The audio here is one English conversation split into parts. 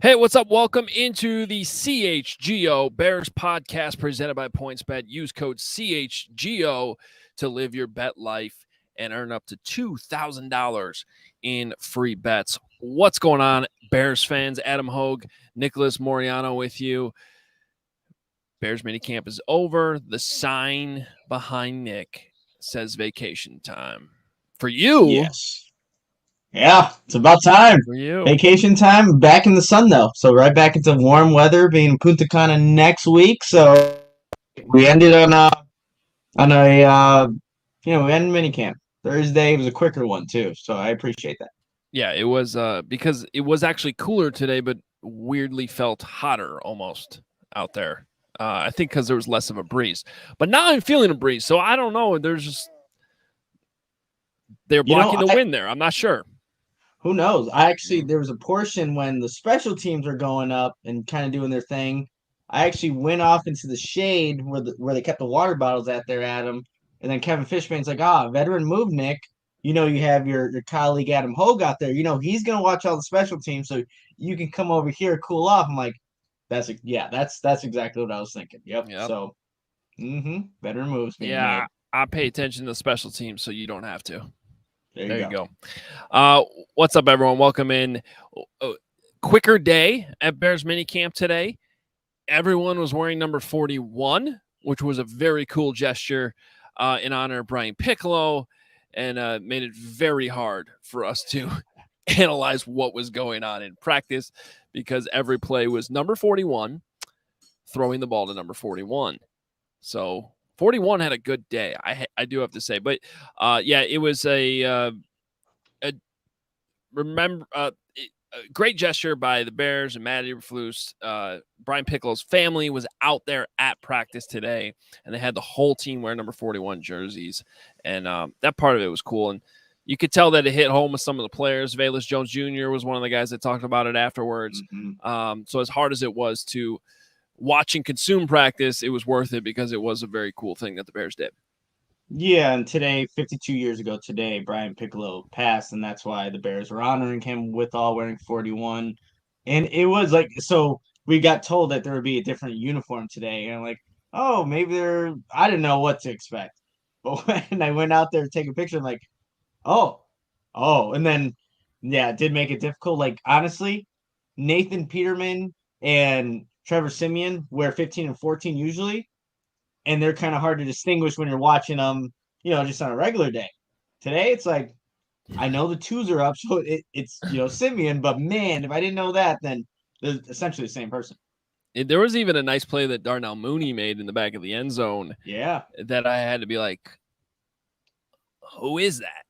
Hey, what's up? Welcome into the CHGO Bears Podcast presented by PointsBet. Use code CHGO to live your bet life and earn up to $2,000 in free bets. What's going on, Bears fans? Adam Hoge, Nicholas Moreano with you. Bears minicamp is over. The sign behind Nick says vacation time. For you. Yes. Yeah, it's about time. For you. Vacation time, back in the sun, though. So right back into warm weather, being in Punta Cana next week. So we ended on a we ended minicamp. Thursday was a quicker one, too. So I appreciate that. Yeah, it was because it was actually cooler today, but weirdly felt hotter almost out there. I think because there was less of a breeze. But now I'm feeling a breeze, so I don't know. There's just they're blocking the wind there. I'm not sure. Who knows? There was a portion when the special teams were going up and kind of doing their thing. I actually went off into the shade where they kept the water bottles at there, Adam. And then Kevin Fishman's like, veteran move, Nick. You know, you have your colleague Adam Hoge out there. You know, he's going to watch all the special teams, so you can come over here, cool off. I'm like, that's exactly what I was thinking. Yep. So, veteran moves. Yeah, I pay attention to the special teams, so you don't have to. There you go. What's up, everyone? Welcome in. Quicker day at Bears minicamp today. Everyone was wearing number 41, which was a very cool gesture in honor of Brian Piccolo, and made it very hard for us to analyze what was going on in practice because every play was number 41 throwing the ball to number 41. So 41 had a good day, I do have to say. But, it was a great gesture by the Bears and Matt Eberflus. Brian Piccolo's family was out there at practice today, and they had the whole team wear number 41 jerseys. And that part of it was cool. And you could tell that it hit home with some of the players. Eberflus Jones Jr. was one of the guys that talked about it afterwards. So as hard as it was to watch and consume practice, it was worth it because it was a very cool thing that the Bears did. Yeah, and today, 52 years ago today, Brian Piccolo passed, and that's why the Bears were honoring him with all wearing 41. And it was like, so we got told that there would be a different uniform today, and I'm like, oh, maybe I didn't know what to expect. But when I went out there to take a picture, I'm like, oh, and then, yeah, it did make it difficult. Like, honestly, Nathan Peterman and Trevor Siemian wear 15 and 14 usually, and they're kind of hard to distinguish when you're watching them, just on a regular day. Today, it's like, I know the twos are up, so it's Siemian, but man, if I didn't know that, then they're essentially the same person. There was even a nice play that Darnell Mooney made in the back of the end zone. Yeah. That I had to be like, who is that?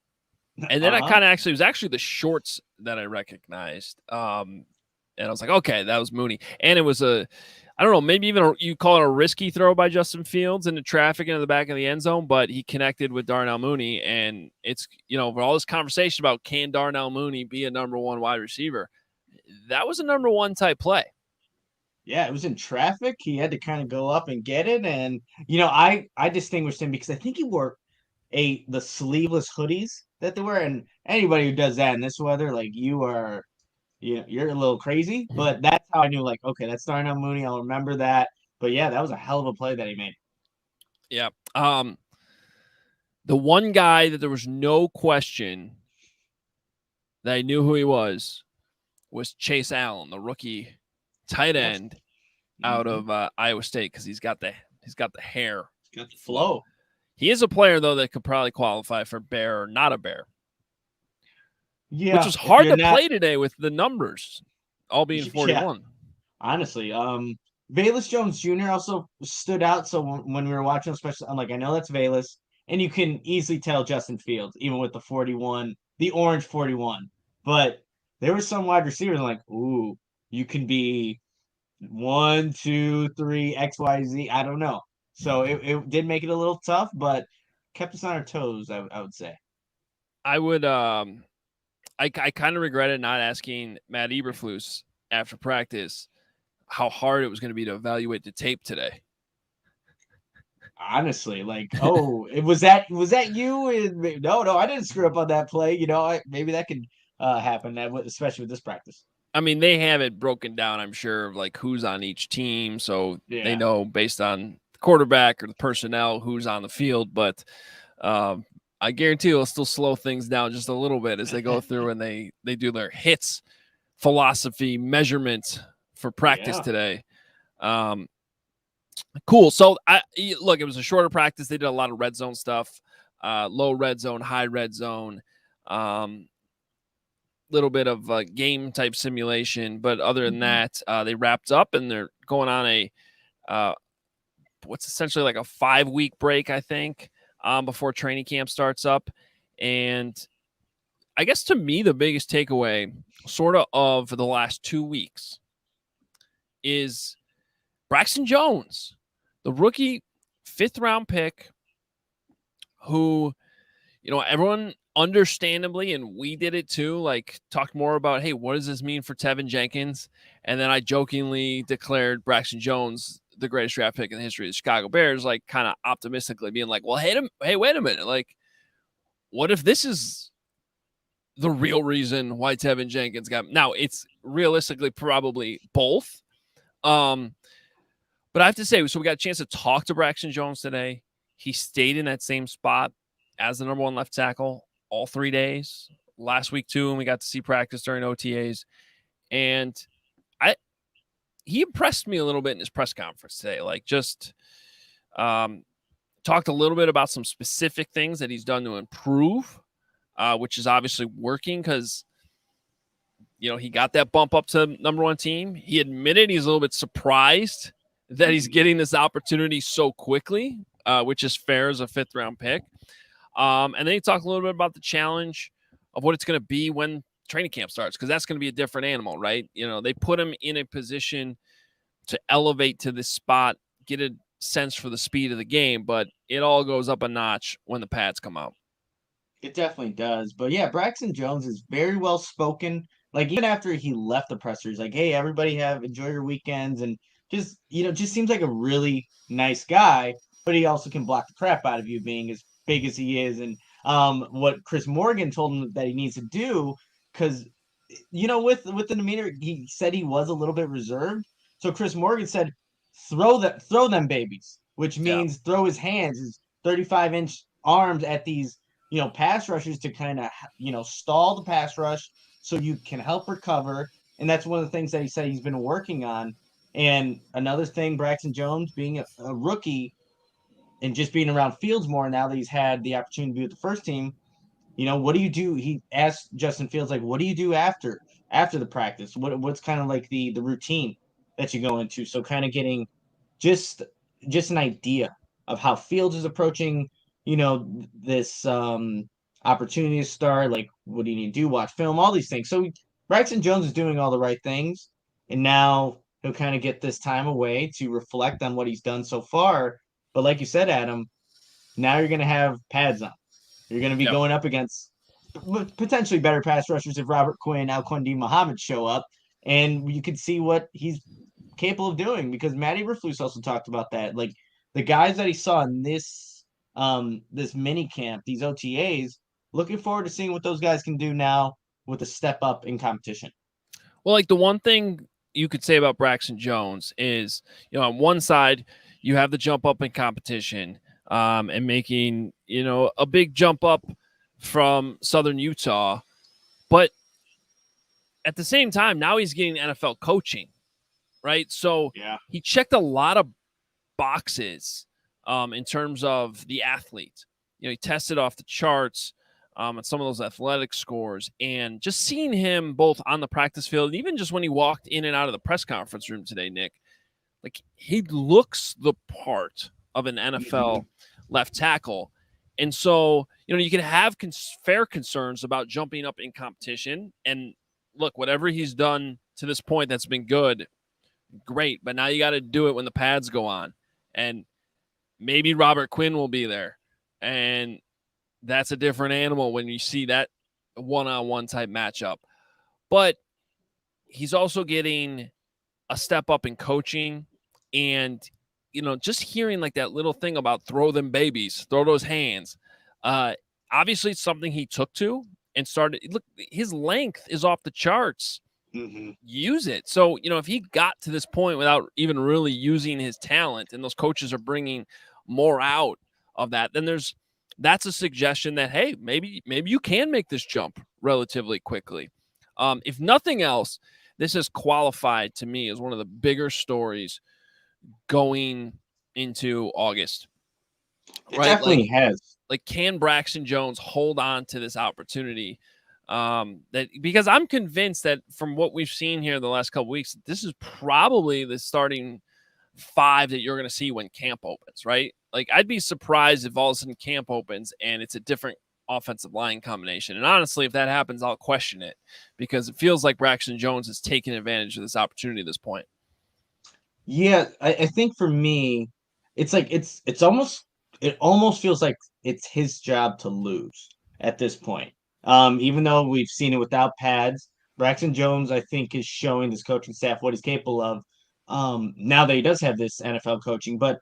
And then I kind of it was actually the shorts that I recognized. And I was like, okay, that was Mooney. And it was I don't know, maybe even you call it a risky throw by Justin Fields into traffic into the back of the end zone, but he connected with Darnell Mooney. And it's, for all this conversation about can Darnell Mooney be a number one wide receiver, that was a number one type play. Yeah, it was in traffic. He had to kind of go up and get it. And, I distinguished him because I think he wore the sleeveless hoodies that they wear. And anybody who does that in this weather, like you're a little crazy. But that's how I knew, like, okay, that's Darnell Mooney. I'll remember that. But, yeah, that was a hell of a play that he made. Yeah. The one guy that there was no question that I knew who he was Chase Allen, the rookie tight end out of Iowa State, because he's got the hair. He's got the flow. He is a player, though, that could probably qualify for Bear or not a Bear. Yeah, which was hard to play today with the numbers all being 41. Yeah. Honestly, Eberflus Jones Jr. also stood out. So when we were watching, especially, I'm like, I know that's Eberflus, and you can easily tell Justin Fields, even with the 41, the orange 41. But there were some wide receivers like, ooh, you can be 1, 2, 3, X, Y, Z. I don't know. So it did make it a little tough, but kept us on our toes, I would say. I would I kind of regretted not asking Matt Eberflus after practice how hard it was going to be to evaluate the tape today. Honestly, like, oh, was that you? And no, I didn't screw up on that play. Maybe that could happen, especially with this practice. I mean, they have it broken down, I'm sure, of like who's on each team, so they know based on the quarterback or the personnel who's on the field. But I guarantee it'll still slow things down just a little bit as they go through and they do their hits philosophy measurement for practice today. Cool. So look, it was a shorter practice. They did a lot of red zone stuff, low red zone, high red zone, little bit of game type simulation. But other than that, they wrapped up and they're going on a what's essentially like a 5-week break, I think, before training camp starts up. And I guess to me, the biggest takeaway sort of for the last 2 weeks is Braxton Jones, the rookie 5th-round pick who, everyone understandably, and we did it too, like talked more about, hey, what does this mean for Tevin Jenkins? And then I jokingly declared Braxton Jones the greatest draft pick in the history of the Chicago Bears, like kind of optimistically being like, well, hey, wait a minute. Like, what if this is the real reason why Tevin Jenkins got? Now, it's realistically probably both. But I have to say, so we got a chance to talk to Braxton Jones today. He stayed in that same spot as the number 1 left tackle all 3 days. Last week, too, and we got to see practice during OTAs. And he impressed me a little bit in his press conference today. Like, just talked a little bit about some specific things that he's done to improve, which is obviously working because, he got that bump up to number 1 team. He admitted he's a little bit surprised that he's getting this opportunity so quickly, which is fair as a 5th-round pick. And then he talked a little bit about the challenge of what it's going to be when training camp starts, because that's going to be a different animal, right? They put him in a position to elevate to this spot, get a sense for the speed of the game, but it all goes up a notch when the pads come out. It definitely does. But yeah, Braxton Jones is very well spoken. Like, even after he left the pressers, like, hey, everybody enjoy your weekends, and just seems like a really nice guy. But he also can block the crap out of you, being as big as he is. And what Chris Morgan told him that he needs to do, because with the demeanor, he said he was a little bit reserved. So Chris Morgan said, throw them babies, which means throw his hands, his 35-inch arms at these pass rushers to kind of stall the pass rush so you can help recover. And that's one of the things that he said he's been working on. And another thing, Braxton Jones being a rookie and just being around Fields more now that he's had the opportunity to be with the first team, what do you do? He asked Justin Fields, like, what do you do after the practice? What's kind of like the routine that you go into? So kind of getting just an idea of how Fields is approaching, this opportunity to start. Like, what do you need to do? Watch film, all these things. So Braxton Jones is doing all the right things, and now he'll kind of get this time away to reflect on what he's done so far. But like you said, Adam, now you're going to have pads on. You're going to be going up against potentially better pass rushers if Robert Quinn, Alquan Muhammad show up, and you could see what he's capable of doing, because Matty Eberflus also talked about that. Like, the guys that he saw in this mini camp, these OTAs, looking forward to seeing what those guys can do now with a step up in competition. Well, like, the one thing you could say about Braxton Jones is, on one side, you have the jump up in competition and making, a big jump up from Southern Utah. But at the same time, now he's getting NFL coaching, right? So he checked a lot of boxes in terms of the athlete. He tested off the charts on some of those athletic scores, and just seeing him both on the practice field and even just when he walked in and out of the press conference room today, Nick, like, he looks the part of an NFL left tackle. And so, you can have fair concerns about jumping up in competition. And look, whatever he's done to this point that's been good, great. But now you got to do it when the pads go on. And maybe Robert Quinn will be there. And that's a different animal when you see that one-on-one type matchup. But he's also getting a step up in coaching. And just hearing like that little thing about throw them babies, throw those hands. Obviously, it's something he took to and started. Look, his length is off the charts. Mm-hmm. Use it. So, if he got to this point without even really using his talent, and those coaches are bringing more out of that, then that's a suggestion that, hey, maybe you can make this jump relatively quickly. If nothing else, this has qualified to me as one of the bigger stories going into August. It definitely has. Like, can Braxton Jones hold on to this opportunity? Because I'm convinced that from what we've seen here the last couple of weeks, this is probably the starting 5 that you're going to see when camp opens, right? Like, I'd be surprised if all of a sudden camp opens and it's a different offensive line combination. And honestly, if that happens, I'll question it, because it feels like Braxton Jones is taking advantage of this opportunity at this point. Yeah, I think for me, it's like it almost feels like it's his job to lose at this point. Even though we've seen it without pads, Braxton Jones, I think, is showing this coaching staff what he's capable of. Now that he does have this NFL coaching, but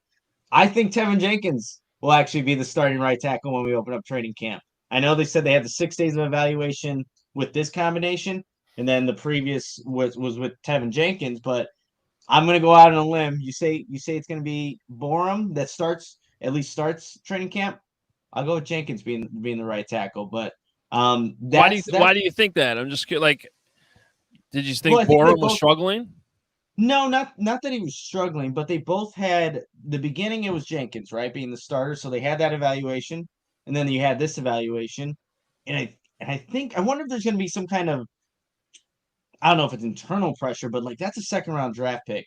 I think Tevin Jenkins will actually be the starting right tackle when we open up training camp. I know they said they had the 6 days of evaluation with this combination, and then the previous was with Tevin Jenkins, but I'm gonna go out on a limb. You say it's gonna be Borum that starts training camp. I'll go with Jenkins being the right tackle. But why do you think that? I'm just like, did you think Borum was struggling? No, not that he was struggling, but they both had the beginning. It was Jenkins, right, being the starter, so they had that evaluation, and then you had this evaluation, and I wonder if there's gonna be some kind of, I don't know if it's internal pressure, but like, that's a second round draft pick.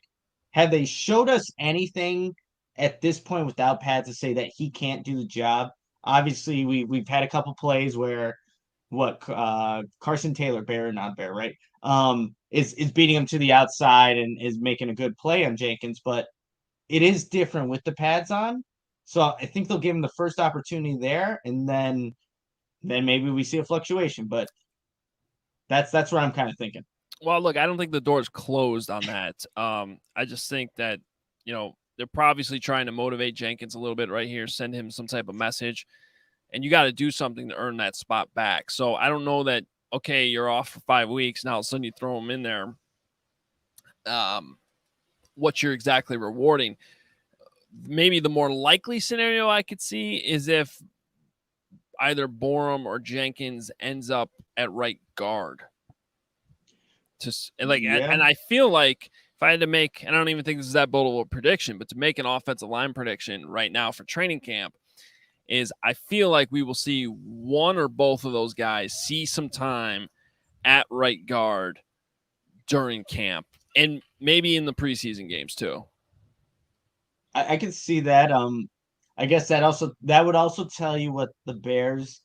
Have they showed us anything at this point without pads to say that he can't do the job? Obviously, we've had a couple plays where Carson Taylor, not Bear, right? Is beating him to the outside and is making a good play on Jenkins, but it is different with the pads on. So I think they'll give him the first opportunity there, and then maybe we see a fluctuation. But that's what I'm kind of thinking. Well, look, I don't think the door's closed on that. I just think that, they're obviously trying to motivate Jenkins a little bit right here, send him some type of message, and you got to do something to earn that spot back. So I don't know that, okay, you're off for 5 weeks, now all of a sudden you throw him in there. What you're exactly rewarding. Maybe the more likely scenario I could see is if either Borum or Jenkins ends up at right guard. And I feel like if I had to make, and I don't even think this is that bold of a prediction, but to make an offensive line prediction right now for training camp, is I feel like we will see one or both of those guys see some time at right guard during camp, and maybe in the preseason games too. I can see that. I guess that would also tell you what the Bears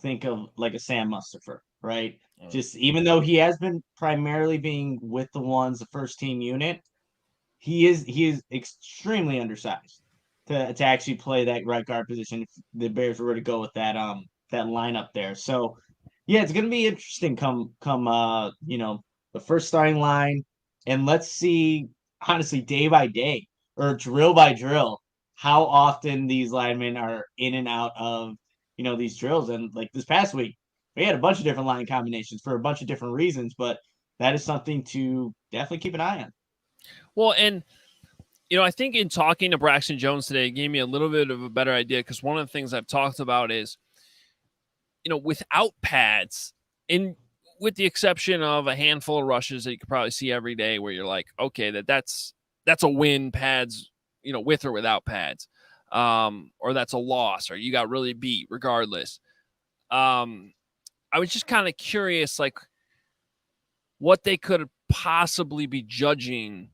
think of like a Sam Mustipher, right? Just even though he has been primarily being with the ones, the first team unit, he is extremely undersized to actually play that right guard position if the Bears were to go with that lineup there. So yeah, it's gonna be interesting come the first starting line, and let's see, honestly, day by day or drill by drill, how often these linemen are in and out of these drills. And like this past week, we had a bunch of different line combinations for a bunch of different reasons, but that is something to definitely keep an eye on. Well, and I think in talking to Braxton Jones today, it gave me a little bit of a better idea, because one of the things I've talked about is, without pads, and with the exception of a handful of rushes that you could probably see every day where you're like, okay, that's a win, pads, with or without pads, or that's a loss, or you got really beat regardless. I was just kind of curious, like, what they could possibly be judging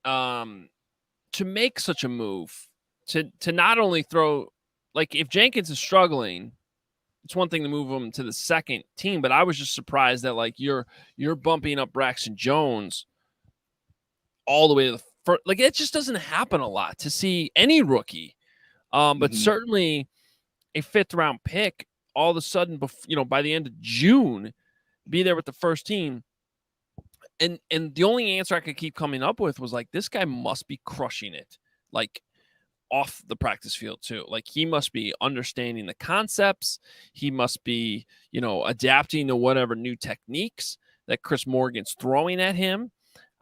to make such a move, to not only throw like if Jenkins is struggling, it's one thing to move him to the second team, but I was just surprised that like you're bumping up Braxton Jones all the way to the first. Like it just doesn't happen a lot to see any rookie, but certainly a 5th round pick all of a sudden, by the end of June, be there with the first team. And the only answer I could keep coming up with was like, this guy must be crushing it, like off the practice field too. Like he must be understanding the concepts. He must be, adapting to whatever new techniques that Chris Morgan's throwing at him.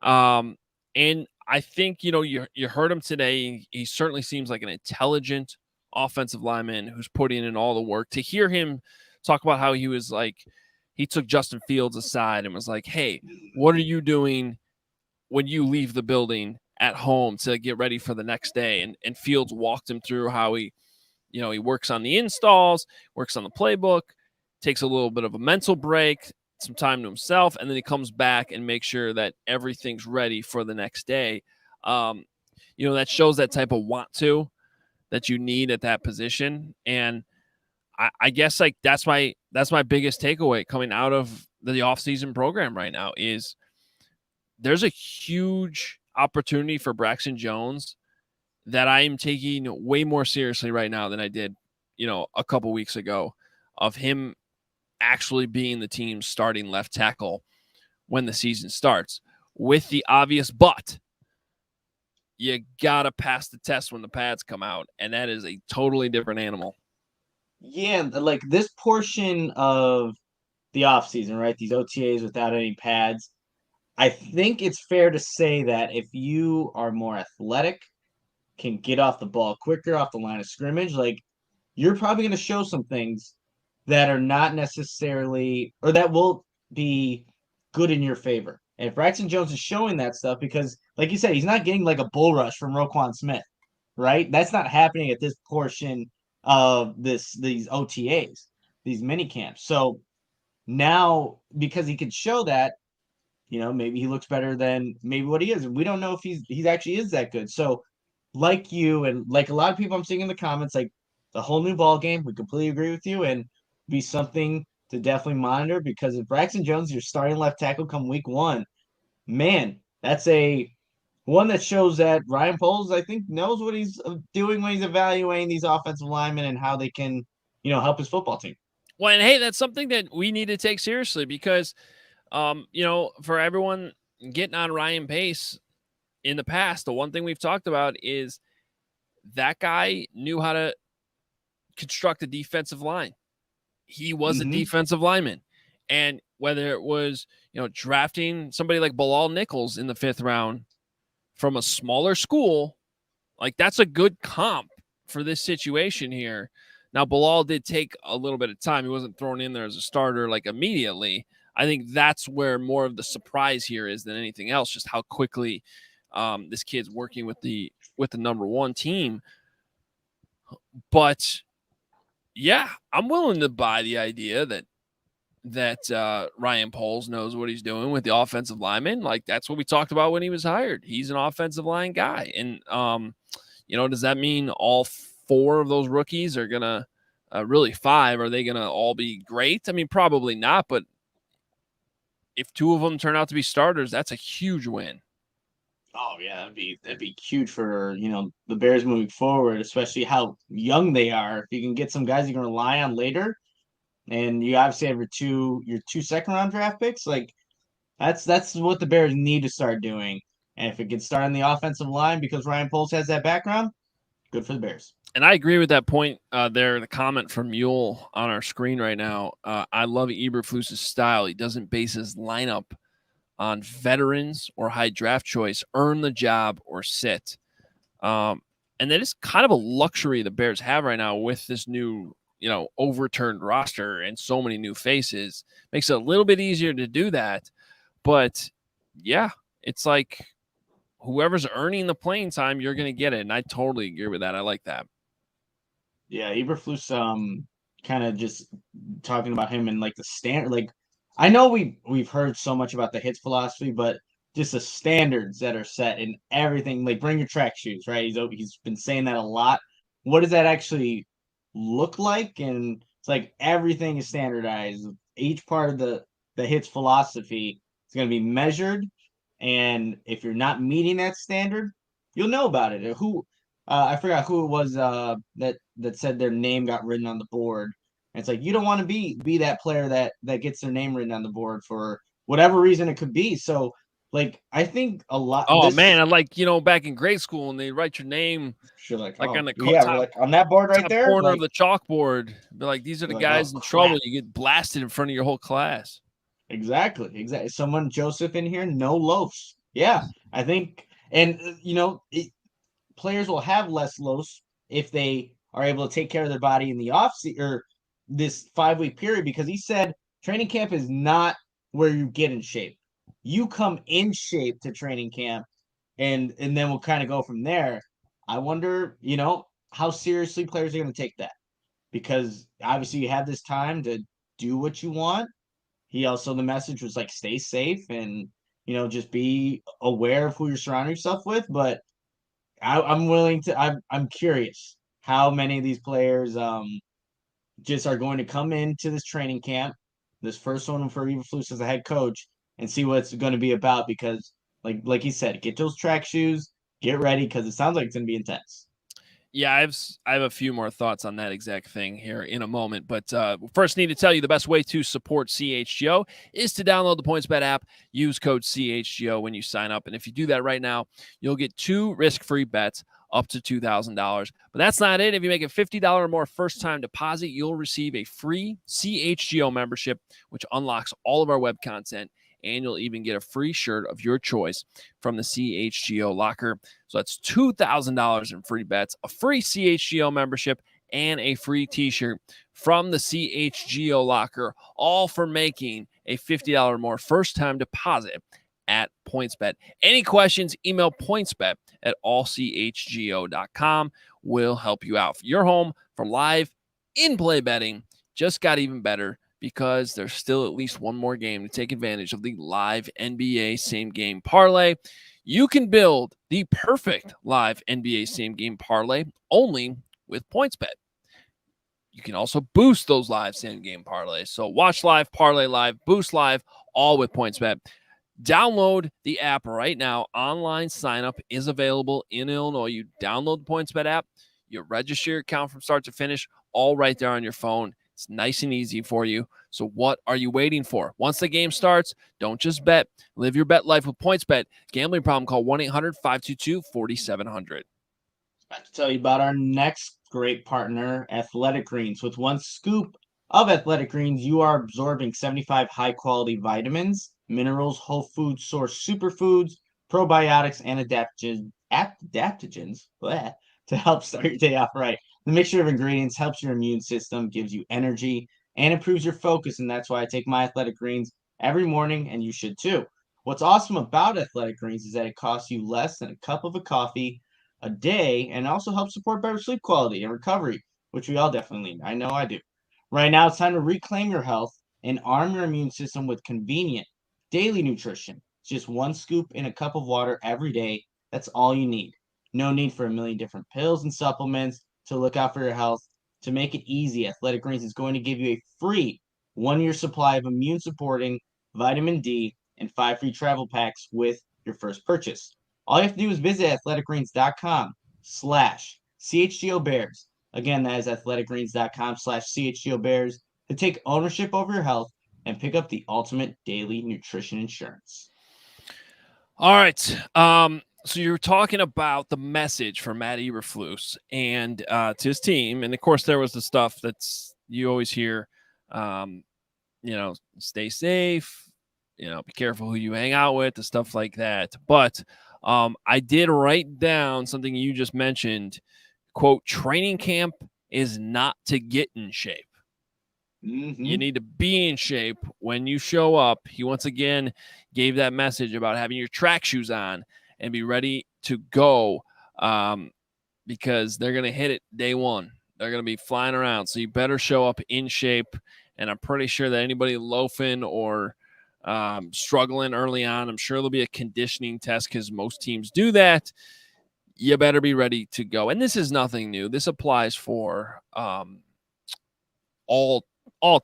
And I think, you heard him today. He certainly seems like an intelligent offensive lineman who's putting in all the work. To hear him talk about how he was like, he took Justin Fields aside and was like, hey, what are you doing when you leave the building at home to get ready for the next day? And Fields walked him through how he works on the installs, works on the playbook, takes a little bit of a mental break, some time to himself, and then he comes back and makes sure that everything's ready for the next day. That shows that type of want to that you need at that position. And I guess like that's my biggest takeaway coming out of the offseason program right now is there's a huge opportunity for Braxton Jones that I am taking way more seriously right now than I did, a couple weeks ago, of him actually being the team's starting left tackle when the season starts, with the obvious but. You got to pass the test when the pads come out, and that is a totally different animal. Yeah, like this portion of the offseason, right? These OTAs without any pads. I think it's fair to say that if you are more athletic, can get off the ball quicker off the line of scrimmage, like you're probably going to show some things that are not necessarily, or that will be good in your favor. And if Braxton Jones is showing that stuff, because like you said, he's not getting like a bull rush from Roquan Smith, right? That's not happening at this portion of these OTAs, these mini camps. So now, because he could show that, maybe he looks better than maybe what he is. We don't know if he's actually is that good. So, like you and like a lot of people I'm seeing in the comments, like the whole new ball game, we completely agree with you, and be something to definitely monitor, because if Braxton Jones, your starting left tackle come week 1, man, that's a one that shows that Ryan Poles, I think, knows what he's doing when he's evaluating these offensive linemen and how they can, help his football team. Well, and hey, that's something that we need to take seriously because, for everyone getting on Ryan Pace in the past, the one thing we've talked about is that guy knew how to construct a defensive line. He was a defensive lineman. And whether it was, drafting somebody like Bilal Nichols in the 5th round from a smaller school, like that's a good comp for this situation here. Now, Bilal did take a little bit of time. He wasn't thrown in there as a starter like immediately. I think that's where more of the surprise here is than anything else, just how quickly this kid's working with the number 1 team. But yeah, I'm willing to buy the idea that Ryan Poles knows what he's doing with the offensive lineman. Like that's what we talked about when he was hired. He's an offensive line guy. And, does that mean all 4 of those rookies are going to really 5? Are they going to all be great? I mean, probably not. But if 2 of them turn out to be starters, that's a huge win. Oh yeah, that'd be huge for the Bears moving forward, especially how young they are. If you can get some guys you can rely on later, and you obviously have your two second round draft picks, like that's what the Bears need to start doing. And if it can start on the offensive line because Ryan Poles has that background, good for the Bears. And I agree with that point there. The comment from Mule on our screen right now. I love Eberflus's style. He doesn't base his lineup on veterans or high draft choice, earn the job or sit. And that is kind of a luxury the Bears have right now with this new, overturned roster and so many new faces. Makes it a little bit easier to do that. But yeah, it's like whoever's earning the playing time, you're going to get it. And I totally agree with that. I like that. Yeah, Eberflus, kind of just talking about him and like the standard, like I know we've heard so much about the hits philosophy, but just the standards that are set and everything, like bring your track shoes, right? He's been saying that a lot. What does that actually look like, and it's like everything is standardized. Each part of the HITS philosophy is going to be measured, and if you're not meeting that standard, you'll know about it. I forgot who it was that said their name got written on the board. And it's like you don't want to be that player that gets their name written on the board for whatever reason it could be. So like I think a lot. Oh man, I like back in grade school and they write your name Like on the yeah, top, like on that board right top there, corner like of the chalkboard. Be like, these are the like oh guys in trouble. crap. You get blasted in front of your whole class. Exactly. Someone Joseph in here, no loafs. Yeah, I think, and players will have less loafs if they are able to take care of their body in the off season or this 5 week period, because he said training camp is not where you get in shape. You come in shape to training camp, and then we'll kind of go from there. I wonder, how seriously players are going to take that, because obviously you have this time to do what you want. The message was like stay safe and just be aware of who you're surrounding yourself with. But I'm curious how many of these players just are going to come into this training camp, this first one for Eberflus as a head coach, and see what it's going to be about, because like you said, get those track shoes, get ready, because it sounds like it's going to be intense. Yeah, I have a few more thoughts on that exact thing here in a moment. But first, need to tell you the best way to support CHGO is to download the PointsBet app. Use code CHGO when you sign up. And if you do that right now, you'll get 2 risk-free bets up to $2,000. But that's not it. If you make a $50 or more first-time deposit, you'll receive a free CHGO membership, which unlocks all of our web content. And you'll even get a free shirt of your choice from the CHGO locker. So that's $2,000 in free bets, a free CHGO membership, and a free t-shirt from the CHGO locker, all for making a $50 or more first-time deposit at PointsBet. Any questions, email PointsBet at allchgo.com. We'll help you out. Your home for live in-play betting just got even better, because there's still at least one more game to take advantage of the live NBA same-game parlay. You can build the perfect live NBA same-game parlay only with PointsBet. You can also boost those live same-game parlays. So watch live, parlay live, boost live, all with PointsBet. Download the app right now. Online sign-up is available in Illinois. You download the PointsBet app. You register your account from start to finish, all right there on your phone. It's nice and easy for you. So what are you waiting for? Once the game starts, don't just bet. Live your bet life with PointsBet. Gambling problem, call 1-800-522-4700. About to tell you about our next great partner, Athletic Greens. With 1 scoop of Athletic Greens, you are absorbing 75 high-quality vitamins, minerals, whole food source superfoods, probiotics, and adaptogens to help start your day off right. The mixture of ingredients helps your immune system, gives you energy, and improves your focus, and that's why I take my Athletic Greens every morning, and you should too. What's awesome about Athletic Greens is that it costs you less than a cup of a coffee a day, and also helps support better sleep quality and recovery, which we all definitely need. I know I do. Right now, it's time to reclaim your health and arm your immune system with convenient daily nutrition. It's just 1 scoop in a cup of water every day. That's all you need. No need for a million different pills and supplements to look out for your health. To make it easy, Athletic Greens is going to give you a free 1-year supply of immune supporting vitamin D and 5 free travel packs with your first purchase. All you have to do is visit athleticgreens.com/CHGO Bears. Again, that is athleticgreens.com/CHGO Bears to take ownership over your health and pick up the ultimate daily nutrition insurance. All right. So you're talking about the message from Matt Eberflus and to his team. And of course, there was the stuff that's you always hear, stay safe, be careful who you hang out with, the stuff like that. But I did write down something you just mentioned, quote, training camp is not to get in shape. Mm-hmm. You need to be in shape when you show up. He once again gave that message about having your track shoes on and be ready to go because they're going to hit it day one. They're going to be flying around. So you better show up in shape. And I'm pretty sure that anybody loafing or struggling early on, I'm sure there'll be a conditioning test because most teams do that. you better be ready to go. And this is nothing new. This applies for all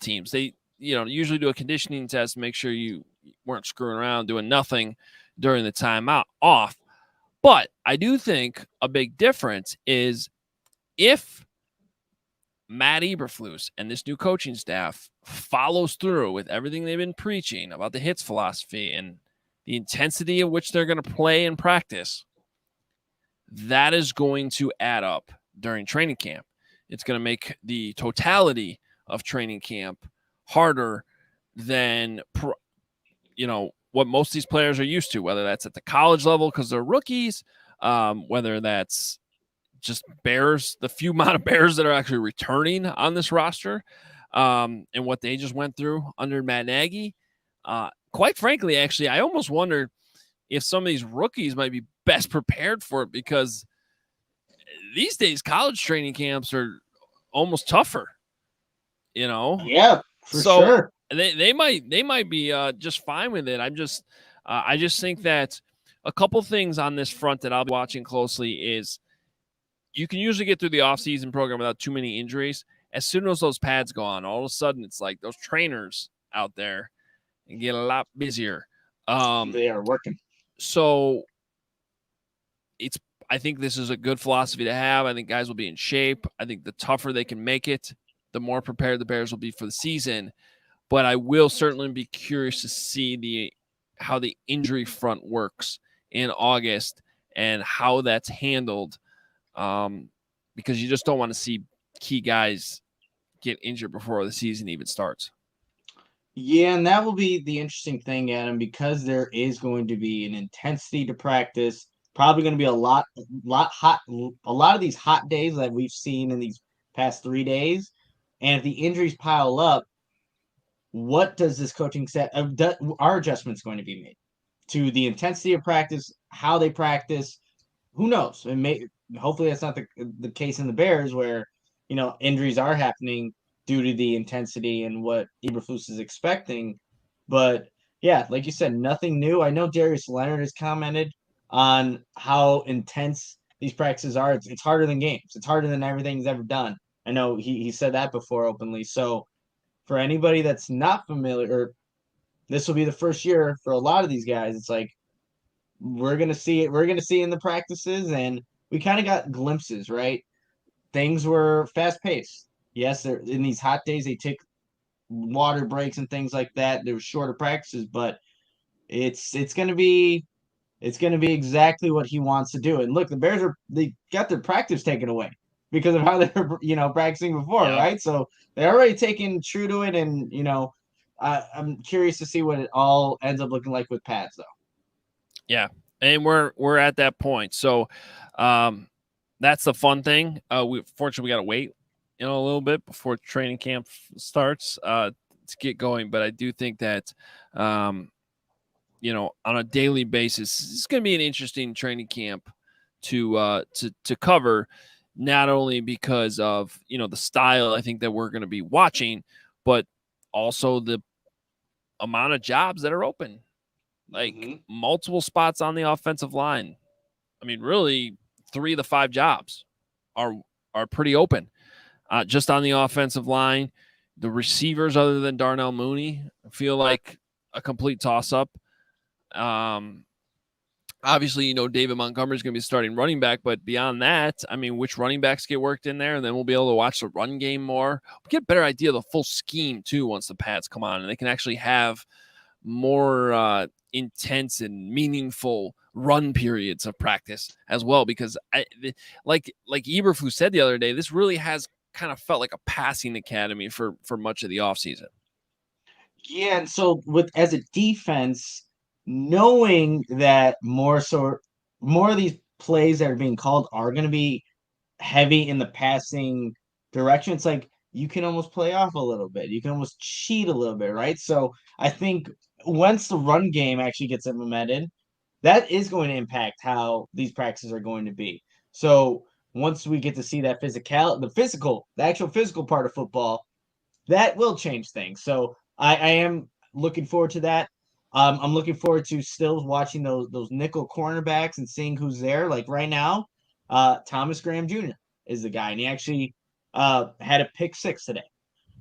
teams. They usually do a conditioning test to make sure you weren't screwing around doing nothing during the time off. But I do think a big difference is if Matt Eberflus and this new coaching staff follows through with everything they've been preaching about the hits philosophy and the intensity of which they're going to play and practice, that is going to add up during training camp. It's going to make the totality of training camp harder than, what most of these players are used to, whether that's at the college level because they're rookies, whether that's just Bears, the few amount of Bears that are actually returning on this roster, and what they just went through under Matt Nagy. Quite frankly, actually, I almost wonder if some of these rookies might be best prepared for it, because these days college training camps are almost tougher, Yeah, for sure. They might be just fine with it. I just think that a couple things on this front that I'll be watching closely is you can usually get through the offseason program without too many injuries. As soon as those pads go on, all of a sudden it's like those trainers out there and get a lot busier. They are working. So I think this is a good philosophy to have. I think guys will be in shape. I think the tougher they can make it, the more prepared the Bears will be for the season. But I will certainly be curious to see how the injury front works in August and how that's handled, because you just don't want to see key guys get injured before the season even starts. Yeah, and that will be the interesting thing, Adam, because there is going to be an intensity to practice. Probably going to be a lot of these hot days that we've seen in these past 3 days. And if the injuries pile up, what does this coaching set are adjustments going to be made to the intensity of practice, how they practice? Who knows? Hopefully that's not the case in the Bears, where injuries are happening due to the intensity and what Eberflus is expecting. But yeah, like you said, nothing new. I know Darius Leonard has commented on how intense these practices are. It's harder than games. It's harder than everything he's ever done. I know he said that before openly. So for anybody that's not familiar, or this will be the first year for a lot of these guys, it's like we're gonna see it. We're gonna see in the practices, and we kind of got glimpses, right? Things were fast paced. Yes, they're in these hot days. They take water breaks and things like that. There were shorter practices, but it's gonna be exactly what he wants to do. And look, the Bears they got their practice taken away because of how they were practicing before, right? So they're already taken true to it, and I'm curious to see what it all ends up looking like with pads, though. Yeah, and we're at that point. So that's the fun thing. Fortunately, we got to wait a little bit before training camp starts to get going. But I do think that on a daily basis, it's going to be an interesting training camp to cover. Not only because of the style I think that we're going to be watching, but also the amount of jobs that are open. Like multiple spots on the offensive line. I mean, really, 3 of the 5 jobs are pretty open. Just on the offensive line, the receivers, other than Darnell Mooney, feel like a complete toss-up. Obviously, David Montgomery is going to be starting running back, but beyond that, I mean, which running backs get worked in there, and then we'll be able to watch the run game more. We'll get a better idea of the full scheme, too, once the pads come on, and they can actually have more intense and meaningful run periods of practice as well, because like Eberflus said the other day, this really has kind of felt like a passing academy for much of the offseason. Yeah, and so as a defense, knowing that more of these plays that are being called are going to be heavy in the passing direction, it's like you can almost play off a little bit. You can almost cheat a little bit, right? So I think once the run game actually gets implemented, that is going to impact how these practices are going to be. So once we get to see that the actual physical part of football, that will change things. So I am looking forward to that. I'm looking forward to still watching those nickel cornerbacks and seeing who's there. Like right now, Thomas Graham Jr. is the guy, and he actually had a pick 6 today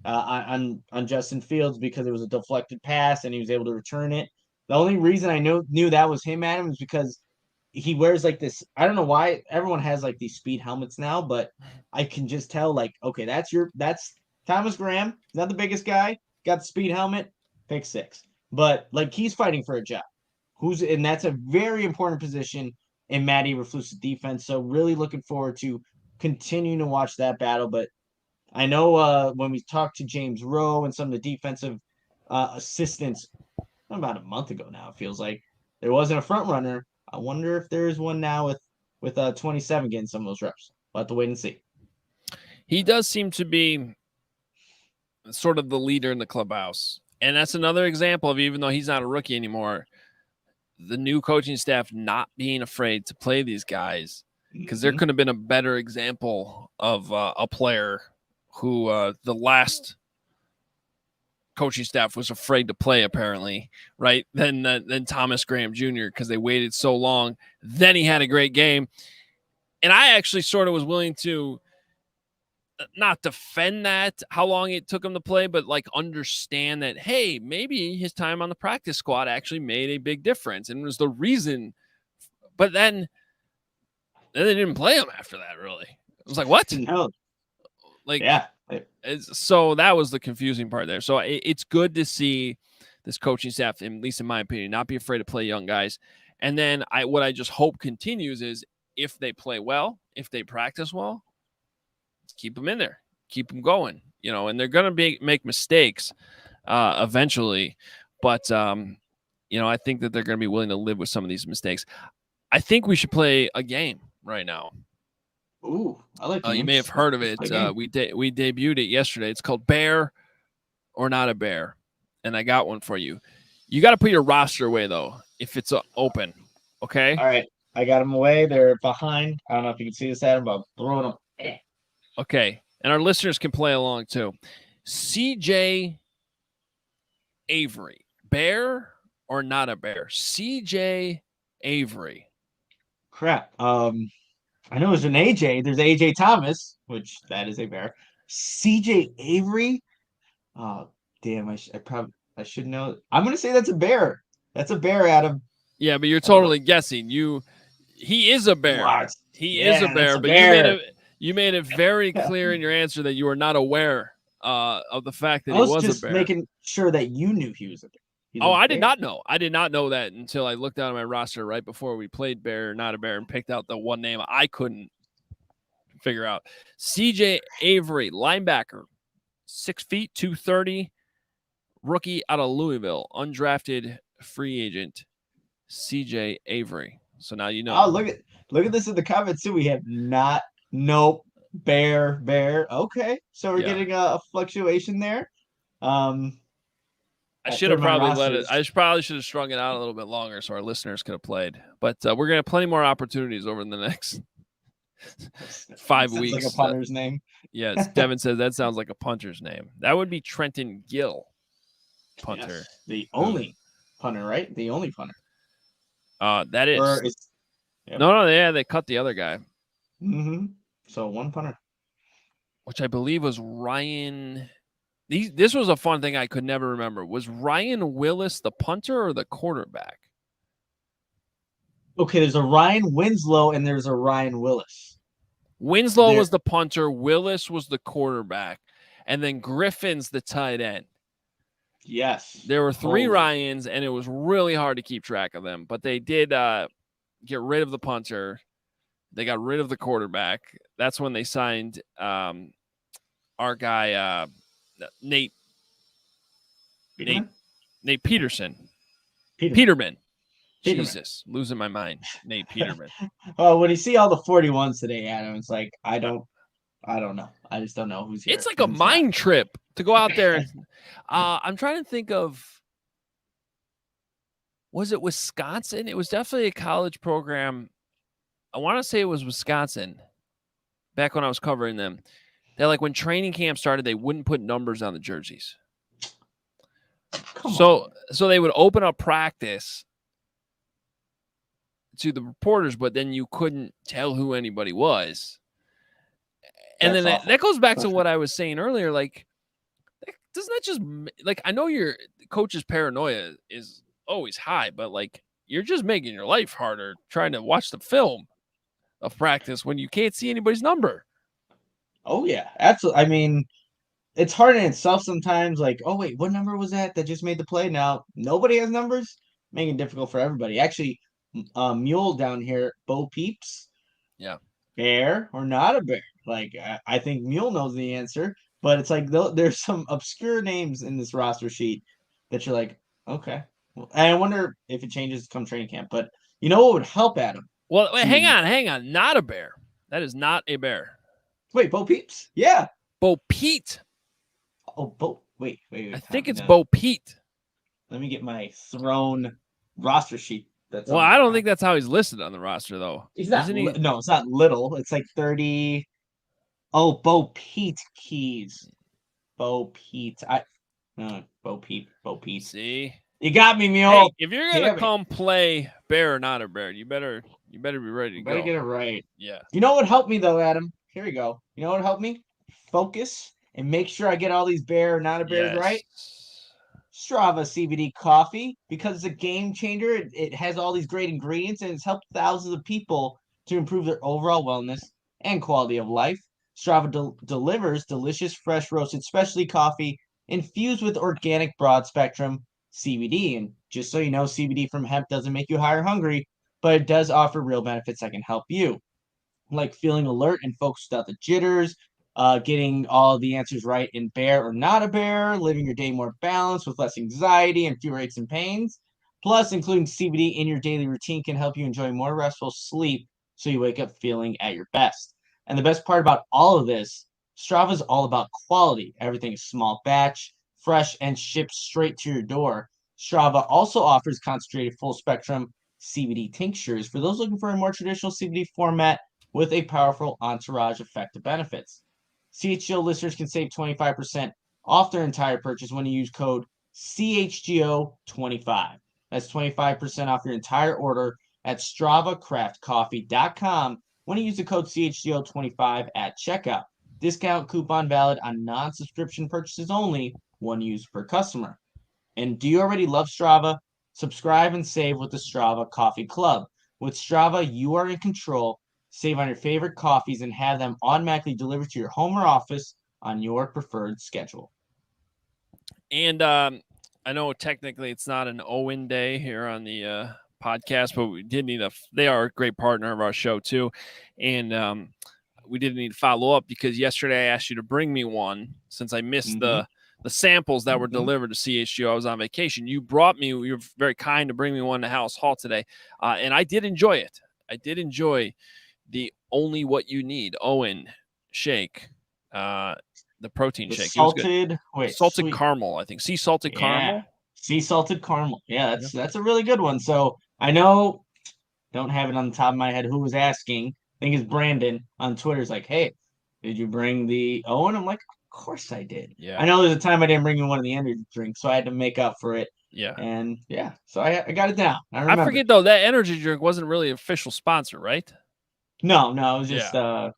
on Justin Fields because it was a deflected pass and he was able to return it. The only reason I knew that was him, Adam, is because he wears like this. I don't know why everyone has like these speed helmets now, but I can just tell like, okay, that's Thomas Graham, not the biggest guy, got the speed helmet, pick 6. But like he's fighting for a job. And that's a very important position in Matt Eberflus' defense. So really looking forward to continuing to watch that battle. But I know when we talked to James Rowe and some of the defensive assistants about a month ago now, it feels like there wasn't a front runner. I wonder if there is one now with 27 getting some of those reps. We'll have to wait and see. He does seem to be sort of the leader in the clubhouse. And that's another example of, even though he's not a rookie anymore, the new coaching staff not being afraid to play these guys, because there could have been a better example of a player who the last coaching staff was afraid to play, apparently, right? Then Thomas Graham Jr., because they waited so long. Then he had a great game. And I actually sort of was willing to not defend that, how long it took him to play, but like understand that, hey, maybe his time on the practice squad actually made a big difference and was the reason. But then they didn't play him after that, really. It was like, what? No. Like, yeah. So that was the confusing part there. So it's good to see this coaching staff, at least in my opinion, not be afraid to play young guys. And then what I just hope continues is, if they play well, if they practice well, keep them in there, keep them going, and they're going to make mistakes eventually. But, I think that they're going to be willing to live with some of these mistakes. I think we should play a game right now. Ooh, I like you may have heard of it. We debuted it yesterday. It's called Bear or Not a Bear. And I got one for you. You got to put your roster away, though, if it's open. Okay? All right. I got them away. They're behind. I don't know if you can see this, Adam, but I'm throwing them. Okay. And our listeners can play along, too. CJ Avery. Bear or not a bear? CJ Avery. Crap. I know there's an AJ. There's AJ Thomas, which that is a bear. CJ Avery. Oh, damn. I should know. I'm going to say that's a bear. That's a bear, Adam. Yeah, but you're totally guessing. He is a bear. What? He is a bear, but you made it very clear in your answer that you were not aware of the fact that he was a bear. I was just making sure that you knew he was a bear. I did not know. I did not know that until I looked down at my roster right before we played Bear or Not a Bear and picked out the one name I couldn't figure out. CJ Avery, linebacker, 6 feet, 230, rookie out of Louisville, undrafted free agent, CJ Avery. So now you know. Oh, look at this in the comments too. We have bear. Okay, so we're getting a fluctuation there. I should have probably let it. I probably should have strung it out a little bit longer so our listeners could have played. But we're gonna have plenty more opportunities over the next 5 weeks. Like a punter's name. Yes, Devin says that sounds like a punter's name. That would be Trenton Gill, punter. Yes, the only punter, right? The only punter. That is. No, they cut the other guy. Mm-hmm. So one punter, which I believe was Ryan. This was a fun thing I could never remember. Was Ryan Willis the punter or the quarterback? Okay, there's a Ryan Winslow and there's a Ryan Willis. Winslow was the punter. Willis was the quarterback. And then Griffin's the tight end. Yes. There were 3 Ryans, and it was really hard to keep track of them. But they did get rid of the punter. They got rid of the quarterback. That's when they signed our guy, Nate Peterman. Jesus, losing my mind. Nate Peterman. Oh, when you see all the 41s today, Adam, it's like I don't know. I just don't know who's here. It's like a mind trip to go out there. I'm trying to think of. Was it Wisconsin? It was definitely a college program. I want to say it was Wisconsin. Back when I was covering them, that like when training camp started, they wouldn't put numbers on the jerseys. So they would open up practice to the reporters, but then you couldn't tell who anybody was. And then that goes back to what I was saying earlier. Like, doesn't that just like, I know your coach's paranoia is always high, but like, you're just making your life harder trying to watch the film of practice when you can't see anybody's number. Oh yeah, absolutely. I mean, it's hard in itself sometimes. Like, oh wait, what number was that just made the play? Now nobody has numbers, making it difficult for everybody. Actually, Mule down here, Bo Peeps. Yeah. Bear or not a bear? Like, I think Mule knows the answer, but it's like there's some obscure names in this roster sheet that you're like, okay. And I wonder if it changes come training camp. But you know what would help Adam? Well, wait, hang on. Not a bear. That is not a bear. Wait, Bo Peeps? Yeah. Bo Pete. Oh, Bo. Wait. I think it's Bo Pete. Let me get my thrown roster sheet. Well, I don't think that's how he's listed on the roster, though. He's not. No, it's not little. It's like 30. Oh, Bo Pete Keys. Bo Pete. Bo Pete. See? You got me, Mule. Hey, if you're gonna come play bear or not a bear, you better be ready to go. Better get it right. Yeah. You know what helped me though, Adam? Here we go. You know what helped me? Focus and make sure I get all these bear or not a bears right. Strava CBD Coffee, because it's a game changer. It has all these great ingredients and it's helped thousands of people to improve their overall wellness and quality of life. Strava delivers delicious, fresh roasted specialty coffee infused with organic broad spectrum CBD. And just so you know, CBD from hemp doesn't make you high or hungry, but it does offer real benefits that can help you, like feeling alert and focused without the jitters, getting all the answers right in bear or not a bear, living your day more balanced with less anxiety and fewer aches and pains. Plus, including CBD in your daily routine can help you enjoy more restful sleep so you wake up feeling at your best. And the best part about all of this, Strava is all about quality. Everything is small batch, fresh, and shipped straight to your door. Strava also offers concentrated full spectrum CBD tinctures for those looking for a more traditional CBD format with a powerful entourage effect of benefits. CHGO listeners can save 25% off their entire purchase when you use code CHGO25. That's 25% off your entire order at StravaCraftCoffee.com when you use the code CHGO25 at checkout. Discount coupon valid on non-subscription purchases only, one use per customer. And do you already love Strava? Subscribe and save with the Strava Coffee Club. With Strava, you are in control. Save on your favorite coffees and have them automatically delivered to your home or office on your preferred schedule. And I know technically it's not an OWYN day here on the podcast, but we did need they are a great partner of our show too. And we did need to follow up because yesterday I asked you to bring me one since I missed the samples that were delivered to CHGO. I was on vacation. You were very kind to bring me one to House Hall today. And I did enjoy it. I did enjoy the Only What You Need OWYN shake, the protein shake. Salted sweet. Caramel, I think. Sea salted caramel. Sea salted caramel. Yeah, that's a really good one. So I know, don't have it on the top of my head who was asking. I think it's Brandon on Twitter. Is like, hey, did you bring the OWYN? I'm like, of course I did. Yeah. I know there's a time I didn't bring you one of the energy drinks, so I had to make up for it. Yeah. And yeah, so I got it down. I forget though, that energy drink wasn't really an official sponsor, right? No, it was just it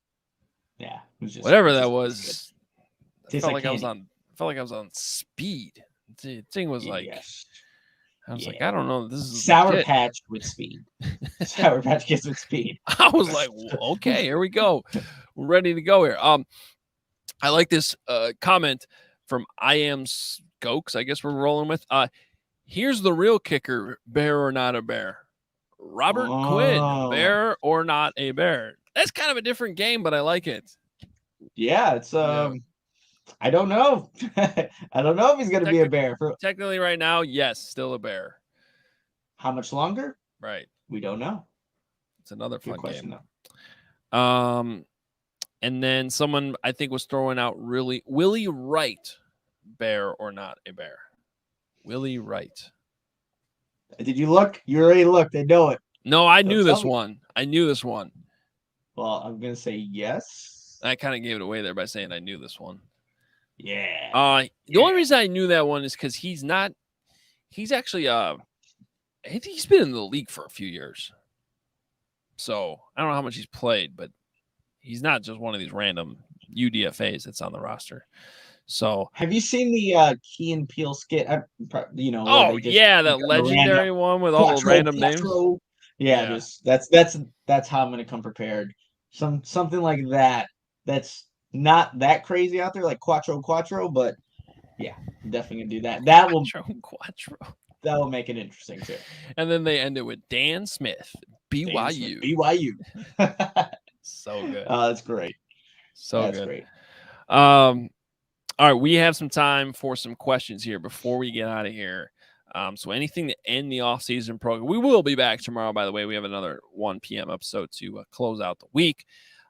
was just whatever that was. I felt like I was on speed. The thing was like, I was like, I don't know. This is Sour Patch with speed. Sour Patch Kids with speed. I was like, well, okay, here we go. We're ready to go here. I like this comment from I Am Skokes. I guess we're rolling with. Here's the real kicker: bear or not a bear. Robert Quinn, bear or not a bear. That's kind of a different game, but I like it. Yeah, it's I don't know. I don't know if he's going to be a bear. Technically, right now, yes, still a bear. How much longer? Right. We don't know. It's another fun question, game. Though. And then someone I think was throwing out Willie Wright, bear or not a bear. Willie Wright. Did you look? You already looked. I know it. No, I knew this one. Well, I'm going to say yes. I kind of gave it away there by saying I knew this one. Yeah. The only reason I knew that one is because he's actually, I think he's been in the league for a few years. So I don't know how much he's played, but he's not just one of these random UDFAs that's on the roster. So have you seen the Key and Peele skit? Where they just that legendary one with all the random names. Yeah, just that's how I'm gonna come prepared. Something like that. That's not that crazy out there, like Quattro, but yeah, definitely gonna do that. That will make it interesting too. And then they end it with Dan Smith, BYU. BYU. So good. Oh, that's great. That's great. All right, we have some time for some questions here before we get out of here. So anything to end the off-season program. We will be back tomorrow, by the way. We have another 1 p.m. episode to close out the week.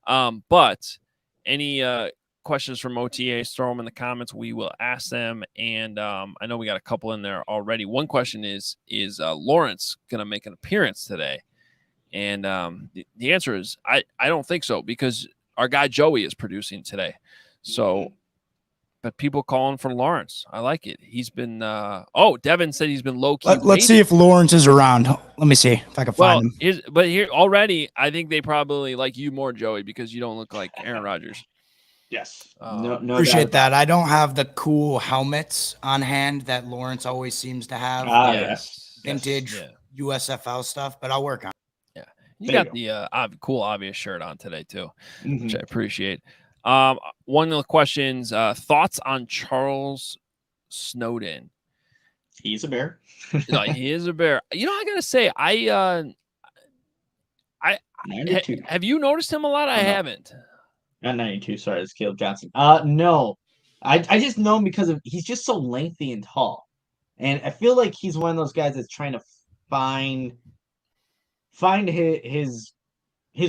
But any questions from OTAs, throw them in the comments. We will ask them. And I know we got a couple in there already. One question is Lawrence going to make an appearance today? And the answer is I don't think so, because our guy Joey is producing today. So, but people calling for Lawrence. I like it. He's been Devin said he's been low-key. Let's see if Lawrence is around. Let me see if I can find him. But here already, I think they probably like you more, Joey, because you don't look like Aaron Rodgers. Yes. No appreciate that. I don't have the cool helmets on hand that Lawrence always seems to have. Yes. Vintage USFL stuff, but I'i'll work on it. Yeah. You got the cool obvious shirt on today too, which I appreciate. One of the questions, thoughts on Charles Snowden? He's a Bear. No, he is a Bear. I gotta say, have you noticed him a lot? I haven't. Not 92. Sorry, it's Caleb Johnson. No, I just know him because he's just so lengthy and tall, and I feel like he's one of those guys that's trying to find his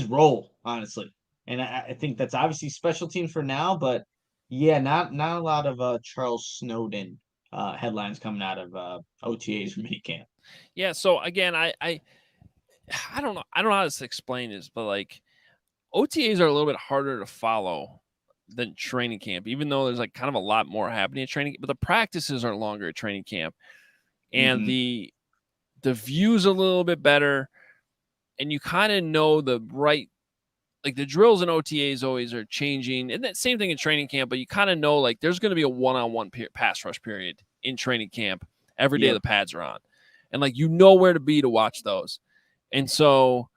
role, honestly. And I think that's obviously special team for now, but yeah, not a lot of Charles Snowden headlines coming out of OTAs from minicamp. Yeah, so again, I don't know how to explain this, but like OTAs are a little bit harder to follow than training camp, even though there's like kind of a lot more happening at training, but the practices are longer at training camp, and the view's a little bit better, and you kind of know the right. Like the drills and OTAs always are changing, and that same thing in training camp, but you kind of know like there's going to be a one-on-one pass rush period in training camp every day the pads are on, and like you know where to be to watch those. And so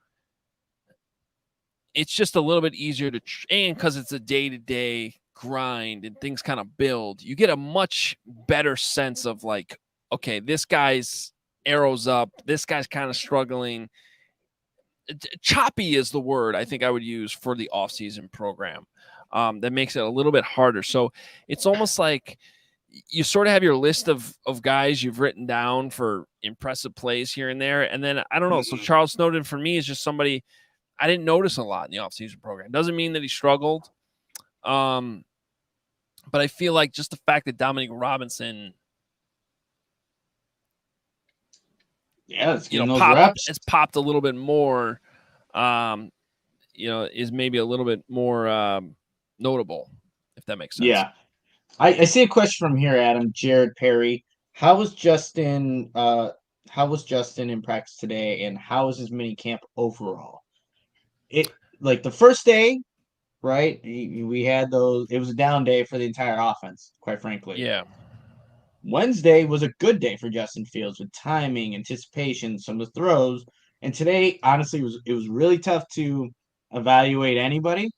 it's just a little bit easier to and because it's a day-to-day grind and things kind of build, you get a much better sense of like, okay, this guy's arrows up, this guy's kind of struggling. Choppy is the word I think I would use for the off-season program. That makes it a little bit harder. So it's almost like you sort of have your list of guys you've written down for impressive plays here and there. And then I don't know. So Charles Snowden for me is just somebody I didn't notice a lot in the off-season program. Doesn't mean that he struggled. But I feel like just the fact that Dominic Robinson it's popped a little bit more, is maybe a little bit more notable, if that makes sense. Yeah. I see a question from here, Adam. Jared Perry. How was Justin in practice today, and how was his mini camp overall? It like the first day, right? We had those. It was a down day for the entire offense, quite frankly. Yeah. Wednesday was a good day for Justin Fields with timing, anticipation, some of the throws. And today, honestly, it was really tough to evaluate anybody.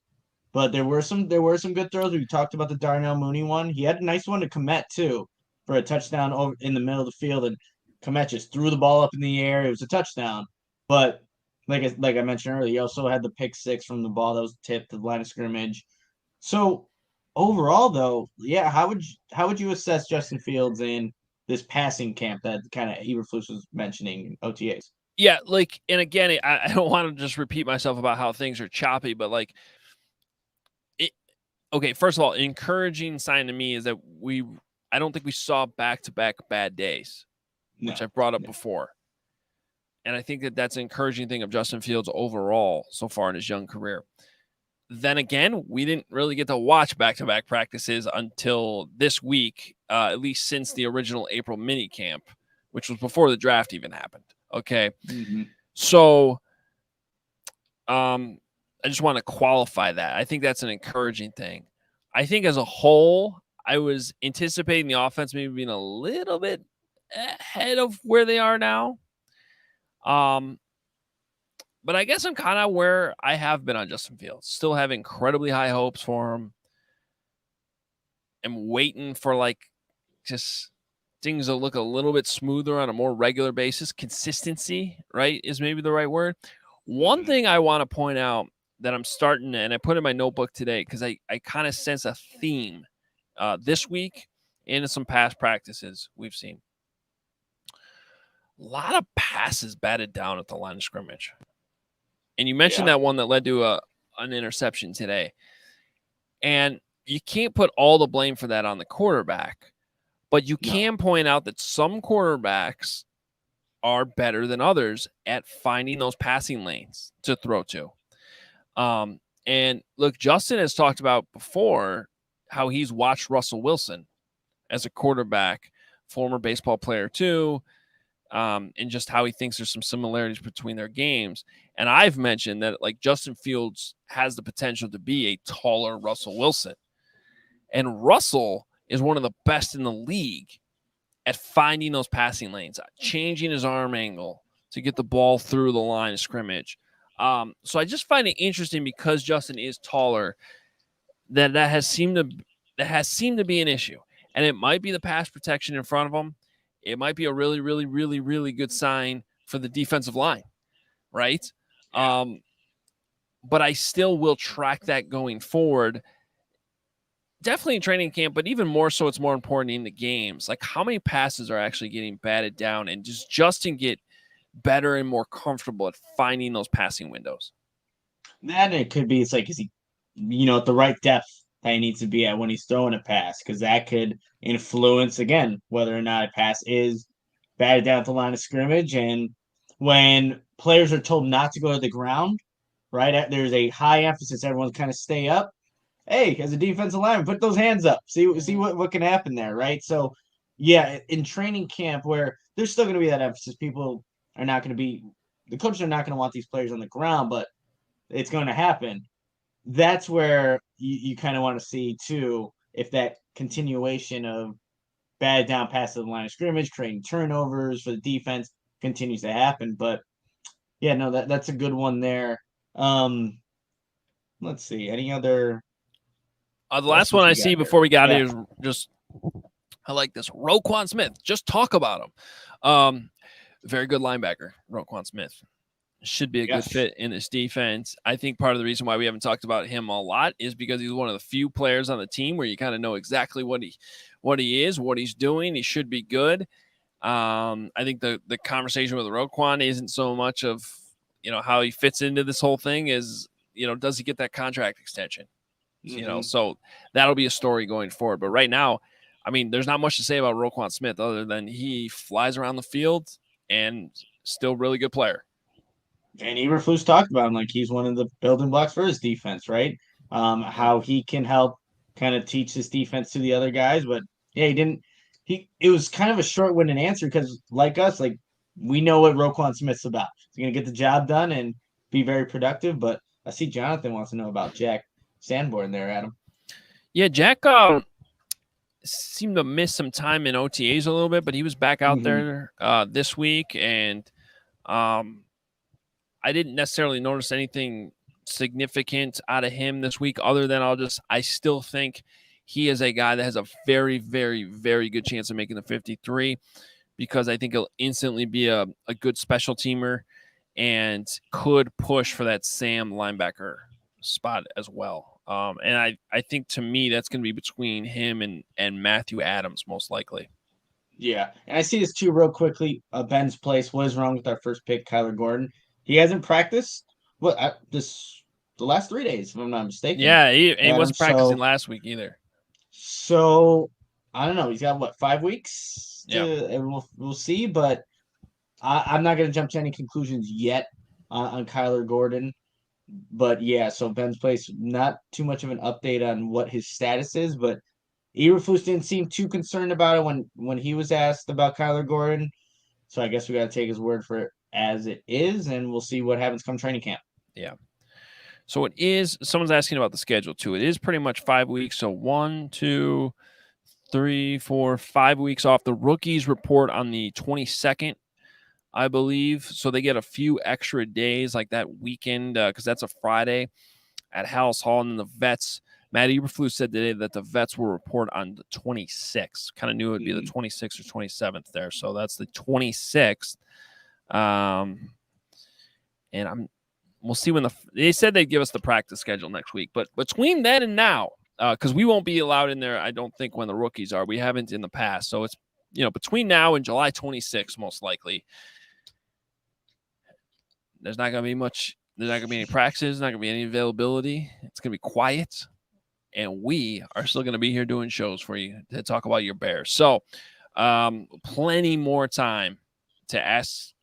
But there were some good throws. We talked about the Darnell Mooney one. He had a nice one to Komet too for a touchdown over in the middle of the field, and Komet just threw the ball up in the air. It was a touchdown. But like I mentioned earlier, he also had the pick six from the ball that was tipped to the line of scrimmage. So overall, though, yeah, how would you assess Justin Fields in this passing camp that kind of Eberflus was mentioning OTAs? Yeah, like, and again, I don't want to just repeat myself about how things are choppy, but like, okay, first of all, an encouraging sign to me is that I don't think we saw back-to-back bad days, which I've brought up before. And I think that that's an encouraging thing of Justin Fields overall so far in his young career. Then again, we didn't really get to watch back-to-back practices until this week, at least since the original April mini camp, which was before the draft even happened. Okay. Mm-hmm. So I just want to qualify that. I think that's an encouraging thing. I think as a whole, I was anticipating the offense maybe being a little bit ahead of where they are now. But I guess I'm kind of where I have been on Justin Fields. Still have incredibly high hopes for him. I'm waiting for just things to look a little bit smoother on a more regular basis. Consistency, right, is maybe the right word. One thing I want to point out that I'm starting, and I put in my notebook today because I kind of sense a theme this week and in some past practices we've seen. A lot of passes batted down at the line of scrimmage. And you mentioned that one that led to an interception today. And you can't put all the blame for that on the quarterback, but you can point out that some quarterbacks are better than others at finding those passing lanes to throw to. And look, Justin has talked about before how he's watched Russell Wilson as a quarterback, former baseball player too, and just how he thinks there's some similarities between their games. And I've mentioned that Justin Fields has the potential to be a taller Russell Wilson. And Russell is one of the best in the league at finding those passing lanes, changing his arm angle to get the ball through the line of scrimmage. So I just find it interesting because Justin is taller that has seemed to be an issue. And it might be the pass protection in front of him. It might be a really, really, really, really good sign for the defensive line, right? But I still will track that going forward. Definitely in training camp, but even more so, it's more important in the games. How many passes are actually getting batted down, and does Justin get better and more comfortable at finding those passing windows? That it could be. Is he, at the right depth that he needs to be at when he's throwing a pass, because that could influence again whether or not a pass is batted down at the line of scrimmage. And when players are told not to go to the ground, right, there's a high emphasis. Everyone kind of stay up. Hey, as a defensive lineman, put those hands up. See what can happen there, right? So, yeah, in training camp where there's still going to be that emphasis, people are not going to be – the coaches are not going to want these players on the ground, but it's going to happen. That's where you kind of want to see, too, if that continuation of batted down past the line of scrimmage, creating turnovers for the defense continues to happen. But, yeah, no, that's a good one there. Let's see. Any other – the last one I see before we got here is just, I like this. Roquan Smith. Just talk about him. Very good linebacker, Roquan Smith. Should be a good fit in this defense. I think part of the reason why we haven't talked about him a lot is because he's one of the few players on the team where you kind of know exactly what he is, what he's doing. He should be good. I think the conversation with Roquan isn't so much of, how he fits into this whole thing as, does he get that contract extension? So that'll be a story going forward. But right now, I mean, there's not much to say about Roquan Smith other than he flies around the field and still really good player. And Eberflus talked about him he's one of the building blocks for his defense, right? How he can help kind of teach his defense to the other guys. But yeah, it was kind of a short-winded answer because like us, we know what Roquan Smith's about. He's going to get the job done and be very productive. But I see Jonathan wants to know about Jack Sanborn there, Adam. Yeah, Jack seemed to miss some time in OTAs a little bit, but he was back out there this week, and I didn't necessarily notice anything significant out of him this week other than I still think he is a guy that has a very, very, very good chance of making the 53 because I think he'll instantly be a good special teamer and could push for that Sam linebacker spot as well. And I think to me that's going to be between him and Matthew Adams most likely. Yeah, and I see this too real quickly. Ben's place. What is wrong with our first pick, Kyler Gordon? He hasn't practiced the last 3 days, if I'm not mistaken. Yeah, he wasn't practicing last week either. So I don't know. He's got 5 weeks. Yeah, and we'll see. But I'm not going to jump to any conclusions yet on Kyler Gordon. But yeah, so Ben's place, not too much of an update on what his status is, but Eberflus didn't seem too concerned about it when he was asked about Kyler Gordon. So I guess we got to take his word for it as it is, and we'll see what happens come training camp. Yeah. So it is, someone's asking about the schedule too. It is pretty much 5 weeks. So 1, 2, 3, 4, 5 weeks off. The rookies report on the 22nd, I believe. So they get a few extra days like that weekend because that's a Friday at House Hall. And then the vets, Matt Eberflus said today that the vets will report on the 26th. Kind of knew it would be the 26th or 27th there. So that's the 26th. And we'll see when they said they'd give us the practice schedule next week. But between then and now, because we won't be allowed in there, I don't think, when the rookies are. We haven't in the past. So it's, between now and July 26th, most likely, there's not going to be much. There's not going to be any practices. Not going to be any availability. It's going to be quiet. And we are still going to be here doing shows for you to talk about your Bears. So plenty more time to ask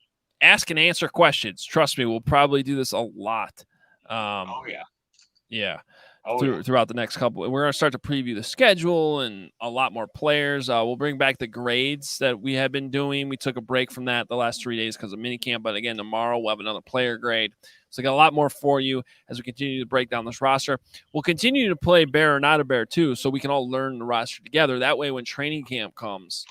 and answer questions. Trust me, we'll probably do this a lot. Throughout the next couple. We're going to start to preview the schedule and a lot more players. We'll bring back the grades that we have been doing. We took a break from that the last 3 days because of minicamp. But again, tomorrow we'll have another player grade. So I got a lot more for you as we continue to break down this roster. We'll continue to play Bear or Not a Bear too, so we can all learn the roster together. That way, when training camp comes,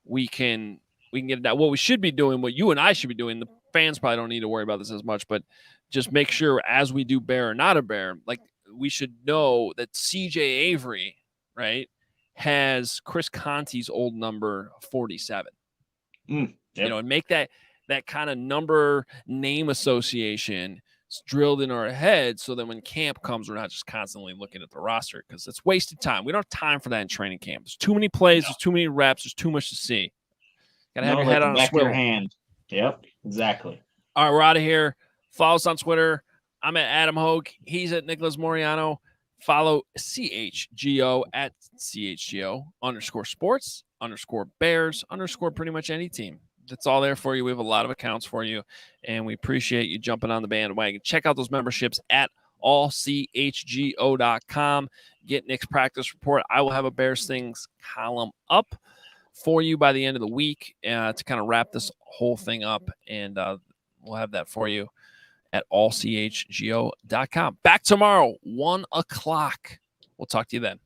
we can get that. What we should be doing, what you and I should be doing, the fans probably don't need to worry about this as much, but just make sure as we do Bear or Not a Bear, like we should know that CJ Avery, right, has Chris Conti's old number 47. Yep. And make that kind of number name association drilled in our head so that when camp comes, we're not just constantly looking at the roster because it's wasted time. We don't have time for that in training camp. There's too many plays, there's too many reps, there's too much to see. Got to have your head on a swivel. Your hand. Yep, exactly. All right, we're out of here. Follow us on Twitter. I'm at Adam Hoge. He's at Nicholas Moreano. Follow CHGO at CHGO_sports_Bears_ pretty much any team. That's all there for you. We have a lot of accounts for you, and we appreciate you jumping on the bandwagon. Check out those memberships at allchgo.com. Get Nick's practice report. I will have a Bears Things column up for you by the end of the week to kind of wrap this whole thing up, and we'll have that for you at allchgo.com. Back tomorrow, 1:00. We'll talk to you then.